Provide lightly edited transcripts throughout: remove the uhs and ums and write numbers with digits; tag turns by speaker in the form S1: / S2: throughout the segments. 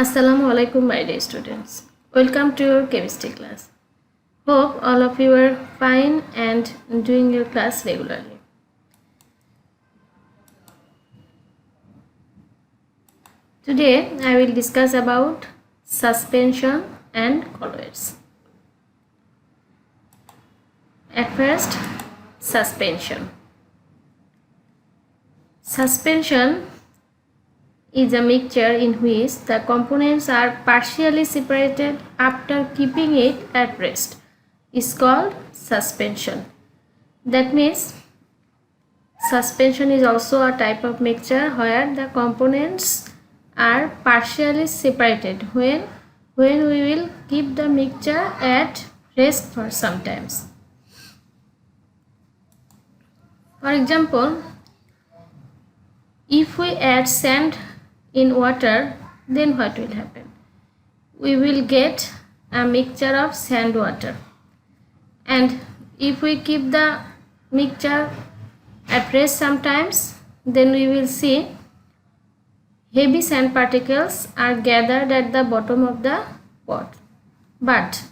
S1: Assalamu alaikum, my dear students. Welcome to your chemistry class. Hope all of you are fine and doing your class regularly. Today I will discuss about suspension and colloids. At first, suspension. Suspension is a mixture in which the components are partially separated after keeping it at rest. Is called suspension. That means suspension is also a type of mixture where the components are partially separated when we will keep the mixture at rest for some times. For example, if we add sand in water, then what will happen? We will get a mixture of sand water, and if we keep the mixture at rest sometimes, then we will see heavy sand particles are gathered at the bottom of the pot, but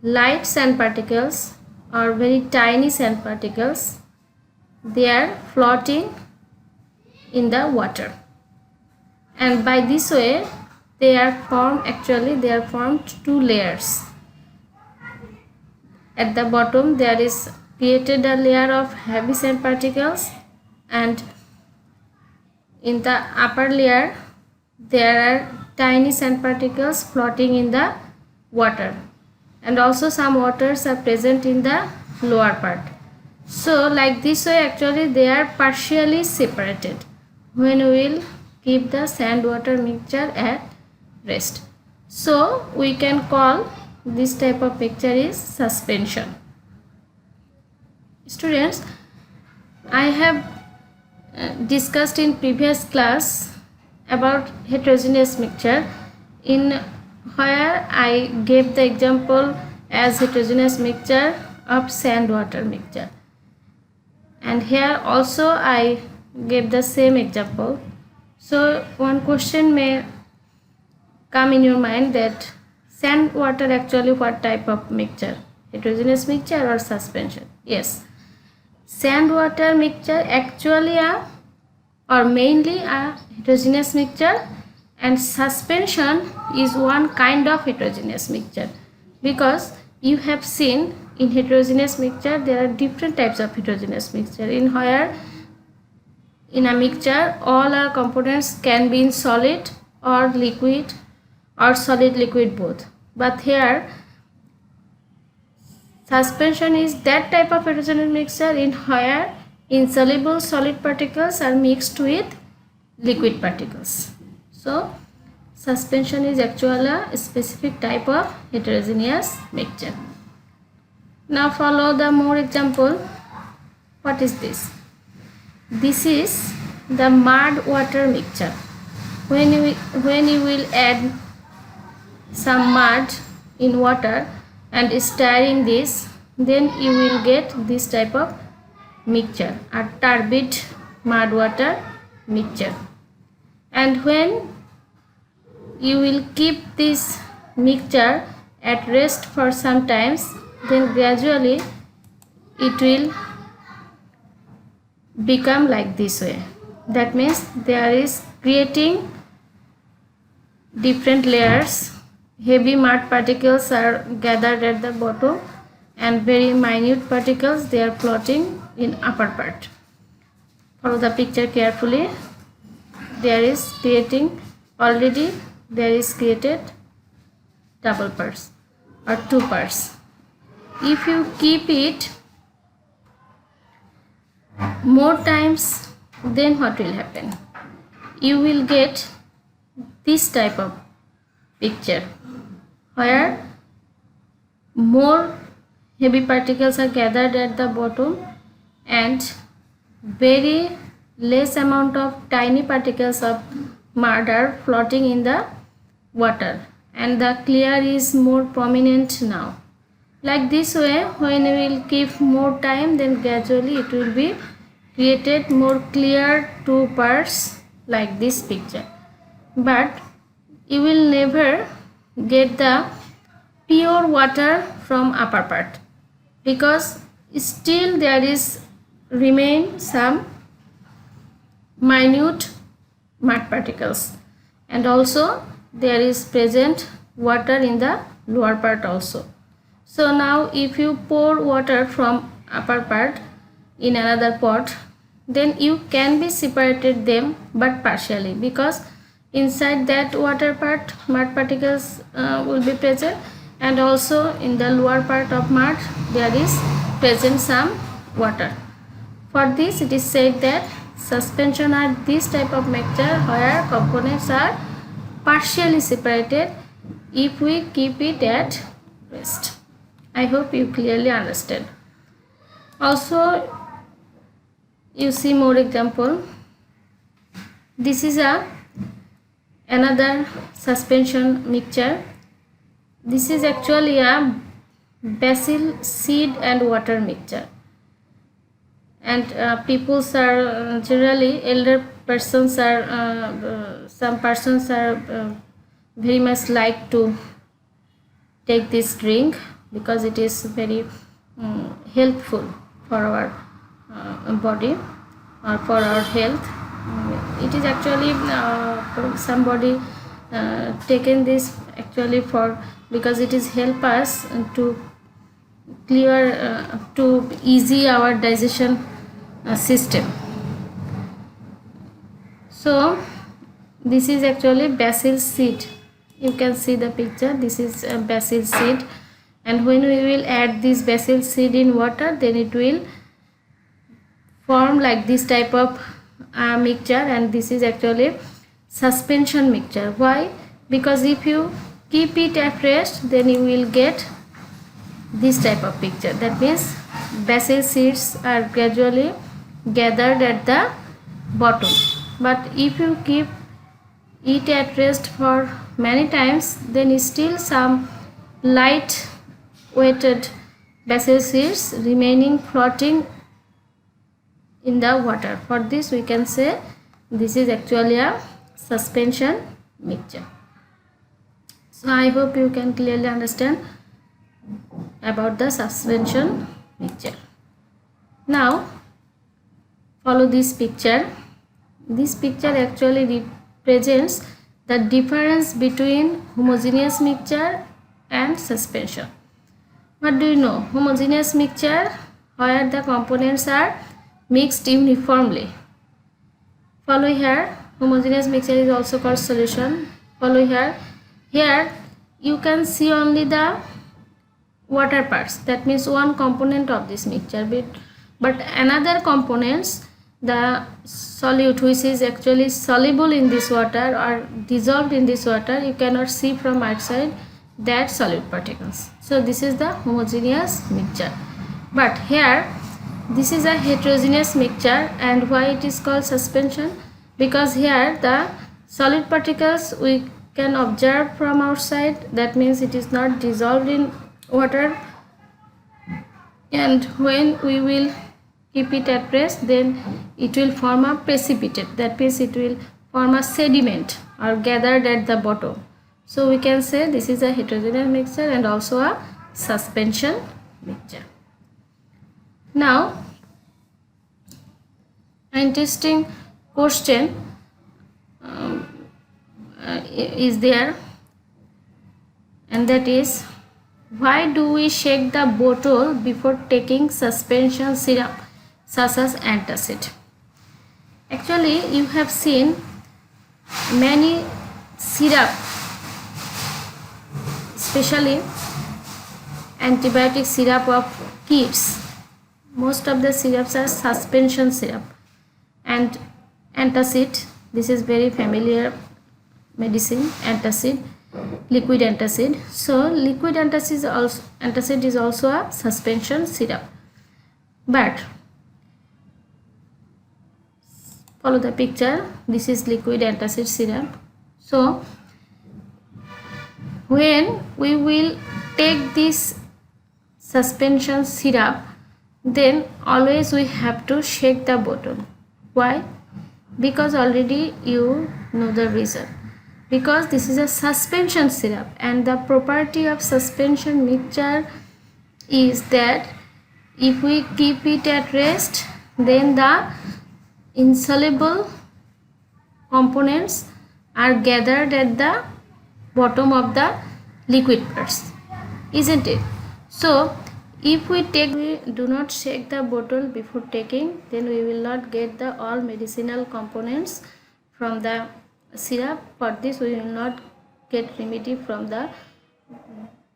S1: light sand particles or very tiny sand particles, they are floating in the water, and by this way they are formed two layers. At the bottom there is created a layer of heavy sand particles, and in the upper layer there are tiny sand particles floating in the water, and also some waters are present in the lower part. So like this way actually they are partially separated when we will keep the sand water mixture at rest. So we can call this type of mixture is suspension. Students, I have discussed in previous class about heterogeneous mixture, in where I gave the example as heterogeneous mixture of sand water mixture, and here also I gave the same example. So one question may come in your mind that sand water actually what type of mixture, heterogeneous mixture or suspension? Yes, sand water mixture actually or mainly a heterogeneous mixture, and suspension is one kind of heterogeneous mixture, because you have seen in heterogeneous mixture there are different types of heterogeneous mixture, in where in a mixture all our components can be in solid or liquid or solid liquid both, but here suspension is that type of heterogeneous mixture in where insoluble solid particles are mixed with liquid particles. So suspension is actually a specific type of heterogeneous mixture. Now follow the more example. What is this? This is the mud water mixture. When you will add some mud in water and stirring this, then you will get this type of mixture, a turbid mud water mixture. And when you will keep this mixture at rest for some times, then gradually it will become like this way. That means there is creating different layers. Heavy mud particles are gathered at the bottom, and very minute particles they are floating in upper part. Follow the picture carefully. There is created double parts or two parts. If you keep it more times, then what will happen? You will get this type of picture where more heavy particles are gathered at the bottom and very less amount of tiny particles of mud are floating in the water, and the clear is more prominent now. Like this way, when we will keep more time, then gradually it will be created more clear two parts like this picture. but you will never get the pure water from upper part, because still there is remain some minute mud particles, and also there is present water in the lower part also. So now if you pour water from upper part in another pot, then you can be separated them, but partially, because inside that water part mud particles will be present, and also in the lower part of mud there is present some water. For this it is said that suspension are this type of mixture where components are partially separated if we keep it at rest. I hope you clearly understand. Also, you see more example. This is another suspension mixture. This is actually a basil seed and water mixture, and people are generally elder persons are some persons are very much like to take this drink, because it is very helpful for our body or for our health. It is actually somebody taken this actually for, because it is help us to clear to easy our digestion system. So this is actually basil seed. You can see the picture. This is basil seed, and when we will add this basil seed in water, then it will form like this type of mixture, and this is actually suspension mixture. Why? Because if you keep it at rest, then you will get this type of picture. That means basil seeds are gradually gathered at the bottom, but if you keep it at rest for many times, then still some light weighted basil seeds remaining floating in the water. For this we can say this is actually a suspension mixture. So I hope you can clearly understand about the suspension mixture. Now follow this picture. This picture actually represents the difference between homogeneous mixture and suspension. What do you know? Homogeneous mixture where the components are mixed uniformly. Follow here. Homogeneous mixture is also called solution. Follow here. Here you can see only the water parts. That means one component of this mixture. But another components, the solute which is actually soluble in this water or dissolved in this water, you cannot see from outside that solute particles. So this is the homogeneous mixture. But here this is a heterogeneous mixture. And why it is called suspension? Because here the solid particles we can observe from outside. That means it is not dissolved in water, and when we will keep it at rest, then it will form a precipitate. That means it will form a sediment or gathered at the bottom. So we can say this is a heterogeneous mixture and also a suspension mixture. Now an interesting question is there, and that is, why do we shake the bottle before taking suspension syrup such as antacid? Actually, you have seen many syrup, especially antibiotic syrup of kids. Most of the syrups are suspension syrup, and antacid, this is very familiar medicine, antacid, liquid antacid. So liquid antacid is also a suspension syrup. But follow the picture. This is liquid antacid syrup. So when we will take this suspension syrup, then always we have to shake the bottle. Why? Because already you know the reason. because this is a suspension syrup, and the property of suspension mixture is that if we keep it at rest, then the insoluble components are gathered at the bottom of the liquid parts, isn't it? So if we do not shake the bottle before taking, then we will not get the all medicinal components from the syrup. For this we will not get remedy from the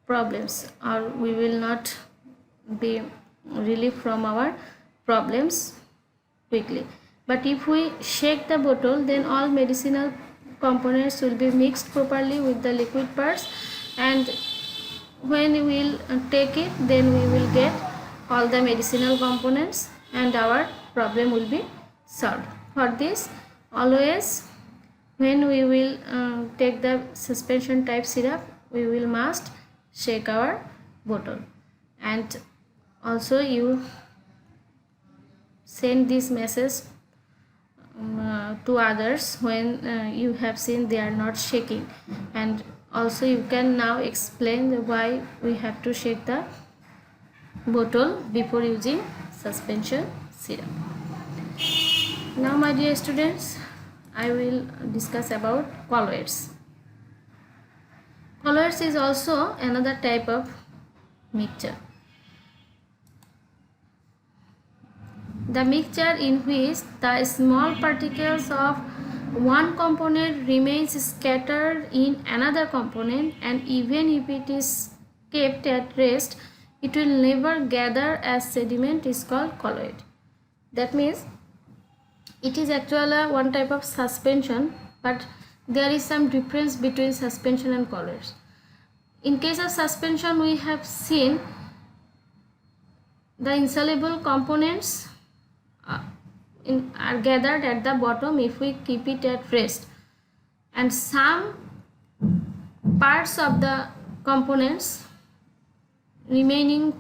S1: problems, or we will not be relief from our problems quickly. But if we shake the bottle, then all medicinal components will be mixed properly with the liquid parts, and when we will take it, then we will get all the medicinal components and our problem will be solved. For this, always when we will take the suspension type syrup, we will must shake our bottle. And also you send this message to others when you have seen they are not shaking, and also you can now explain why we have to shake the bottle before using suspension syrup. Now my dear students, I will discuss about colloids. Colloids is also another type of mixture. The mixture in which the small particles of one component remains scattered in another component, and even if it is kept at rest, it will never gather as sediment, is called colloid. That means it is actually one type of suspension, but there is some difference between suspension and colloids. In case of suspension, we have seen the insoluble components are gathered at the bottom if we keep it at rest, and some parts of the components remaining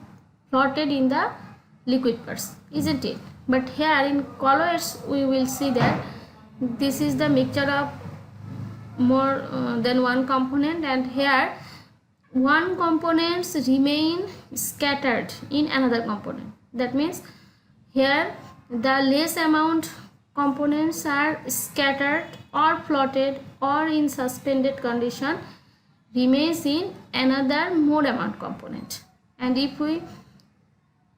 S1: floated in the liquid parts, isn't it? But here in colloids we will see that this is the mixture of more than one component, and here one components remain scattered in another component. That means here the less amount components are scattered or floated or in suspended condition remains in another more amount component, and if we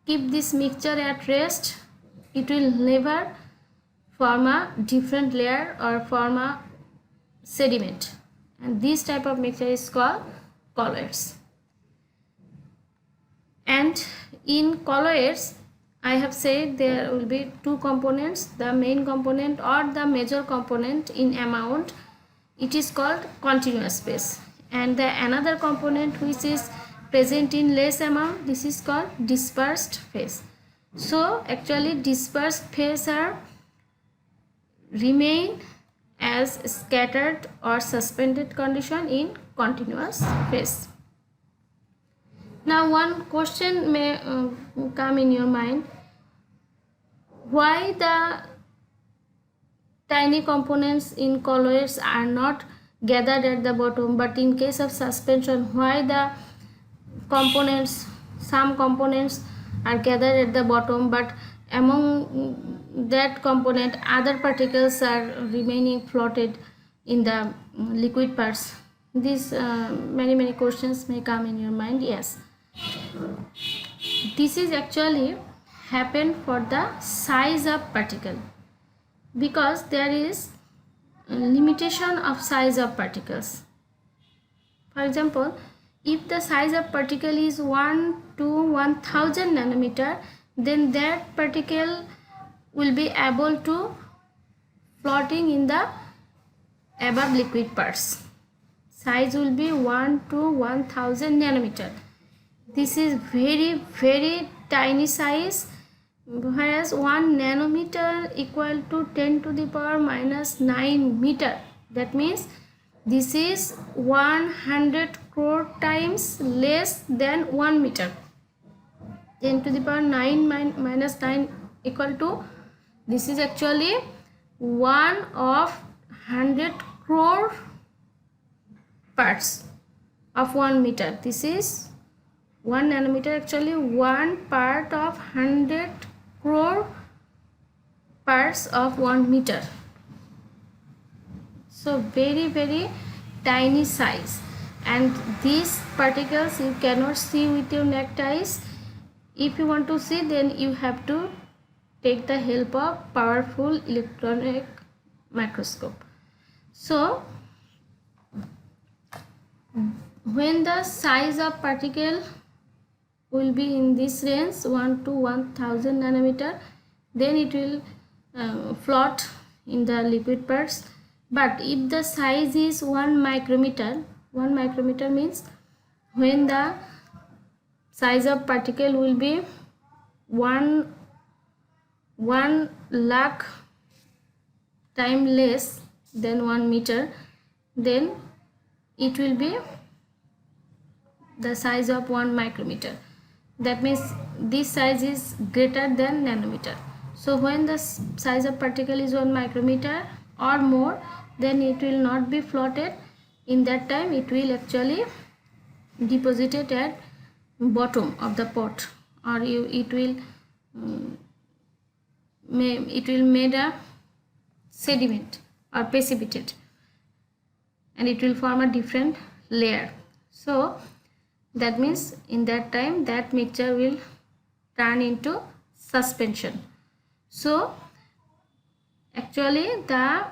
S1: keep this mixture at rest, it will never form a different layer or form a sediment, and this type of mixture is called colloids. And in colloids, I have said there will be two components, the main component or the major component in amount, it is called continuous phase, and the another component which is present in less amount, this is called dispersed phase. So actually dispersed phase are remain as scattered or suspended condition in continuous phase. Now one question may come in your mind, why the tiny components in colloids are not gathered at the bottom, but in case of suspension, why the components, some components are gathered at the bottom, but among that component other particles are remaining floated in the liquid parts? These many questions may come in your mind. Yes, this is actually happen for the size of particle, because there is limitation of size of particles. For example, if the size of particle is 1 to 1000 nanometer, then that particle will be able to floating in the above liquid parts. Size will be 1 to 1000 nanometer. This is very tiny size, whereas 1 nanometer equal to 10 to the power minus 9 meter. That means this is 100 crore times less than 1 meter. 10 to the power 9 minus 9 equal to, this is actually 1 of 100 crore parts of 1 meter. This is 1 nanometer, actually 1 part of 100 crore parts of 1 meter. So very tiny size, and these particles you cannot see with your naked eyes. If you want to see, then you have to take the help of powerful electronic microscope. So when the size of particle will be in this range 1 to 1000 nanometer, then it will float in the liquid parts. But if the size is 1 micrometer, 1 micrometer means when the size of particle will be 1 lakh time less than 1 meter, then it will be the size of 1 micrometer. That means this size is greater than nanometer. So when the size of particle is 1 micrometer or more, then it will not be floated. In that time it will actually deposited at bottom of the pot, or it will made a sediment or precipitate, and it will form a different layer. So that means in that time that mixture will turn into suspension. So actually the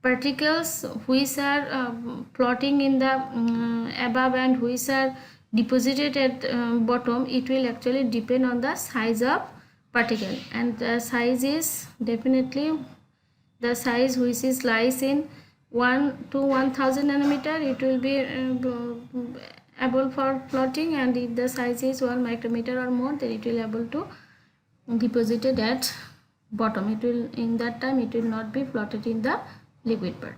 S1: particles which are floating in the above and which are deposited at bottom, it will actually depend on the size of particle, and the size is definitely the size which is lies in 1 to 1000 nanometer. It will be able for floating, and if the size is 1 micrometer or more, then it will able to deposited at bottom. It will, in that time it will not be floated in the liquid part.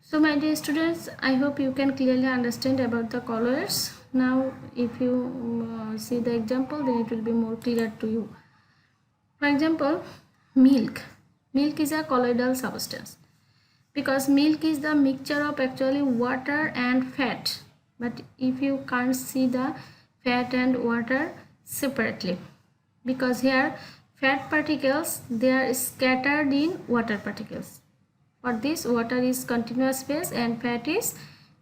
S1: So my dear students, I hope you can clearly understand about the colors. Now if you see the example, then it will be more clear to you. For example, milk. Milk is a colloidal substance, because milk is the mixture of actually water and fat. But if you can't see the fat and water separately, because here fat particles, they are scattered in water particles. For this, water is continuous phase and fat is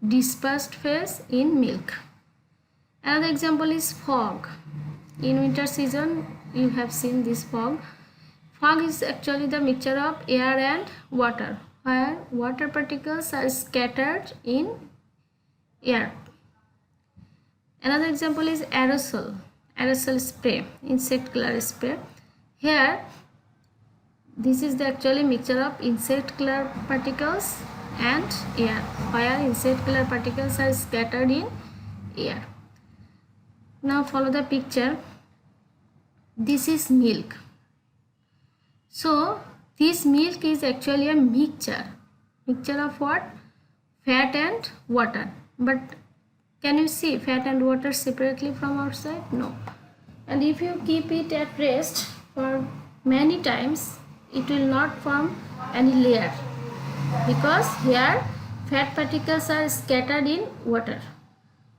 S1: dispersed phase in milk. Another example is fog. In winter season you have seen this fog. Fog is actually the mixture of air and water, where water particles are scattered in air. Another example is aerosol. Aerosol spray, insect killer spray. Here this is the actually mixture of insect killer particles and air, where insect killer particles are scattered in air. Now follow the picture. This is milk. So this milk is actually a mixture of what? Fat and water. But can you see fat and water separately from outside? No. And if you keep it at rest for many times, it will not form any layer, because here fat particles are scattered in water.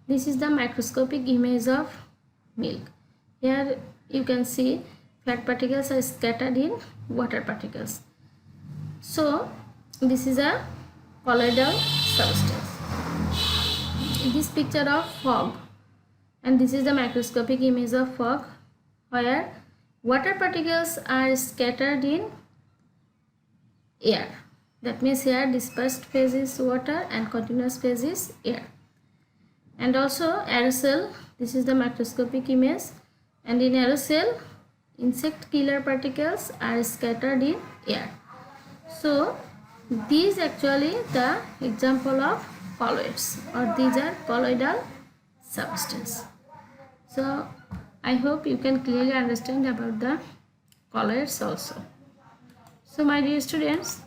S1: This is the microscopic image of milk. Here you can see fat particles are scattered in water particles. So this is a colloidal substance. This picture of fog, and this is the microscopic image of fog, where water particles are scattered in air. That means here dispersed phase is water and continuous phase is air. And also aerosol, this is the microscopic image, and in aerosol insect killer particles are scattered in air. So these actually the example of colloids, or these are colloidal substance. So I hope you can clearly understand about the colloids also. So my dear students,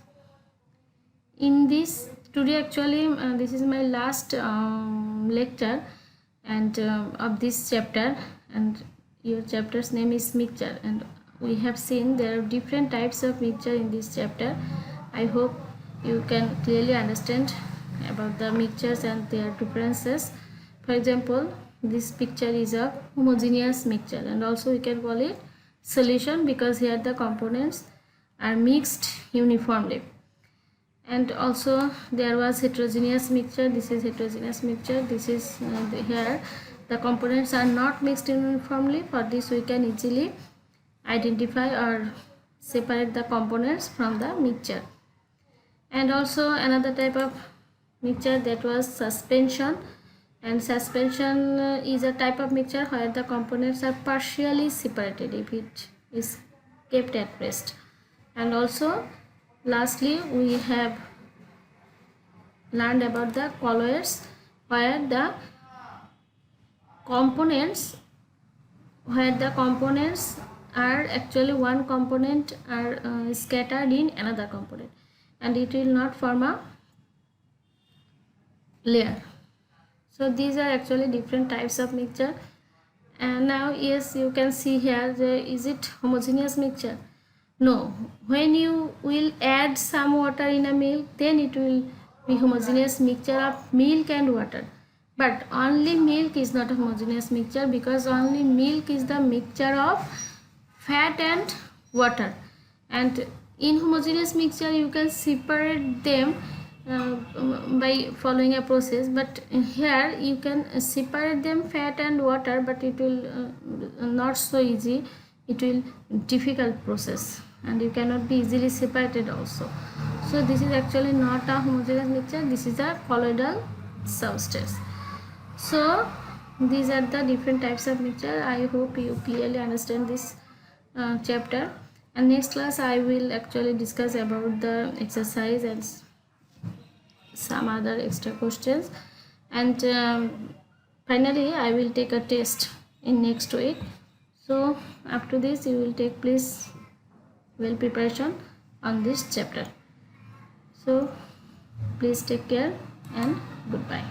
S1: in this today actually this is my last lecture and of this chapter, and your chapter's name is mixture, and we have seen there are different types of mixture in this chapter. I hope you can clearly understand about the mixtures and their differences. For example, this picture is a homogeneous mixture, and also we can call it solution because here the components are mixed uniformly. And also there was heterogeneous mixture. This is heterogeneous mixture. This is here the components are not mixed uniformly. For this we can easily identify or separate the components from the mixture. And also another type of mixture, that was suspension. And suspension is a type of mixture where the components are partially separated if it is kept at rest. And also lastly we have learned about the colloids, where the components are actually one component are scattered in another component, and it will not form a layer. So these are actually different types of mixture. And now yes, you can see here, is it homogeneous mixture? No. When you will add some water in a milk, then it will be homogeneous mixture of milk and water. But only milk is not a homogeneous mixture, because only milk is the mixture of fat and water. And in homogeneous mixture you can separate them by following a process, but here you can separate them fat and water, but it will not so easy. It will difficult process, and you cannot be easily separated also. So this is actually not a homogeneous mixture, this is a colloidal substance. So these are the different types of mixture. I hope you clearly understand this chapter, and next class I will actually discuss about the exercise and some other extra questions. And finally I will take a test in next week. So after this you will take please well preparation on this chapter. So please take care and goodbye.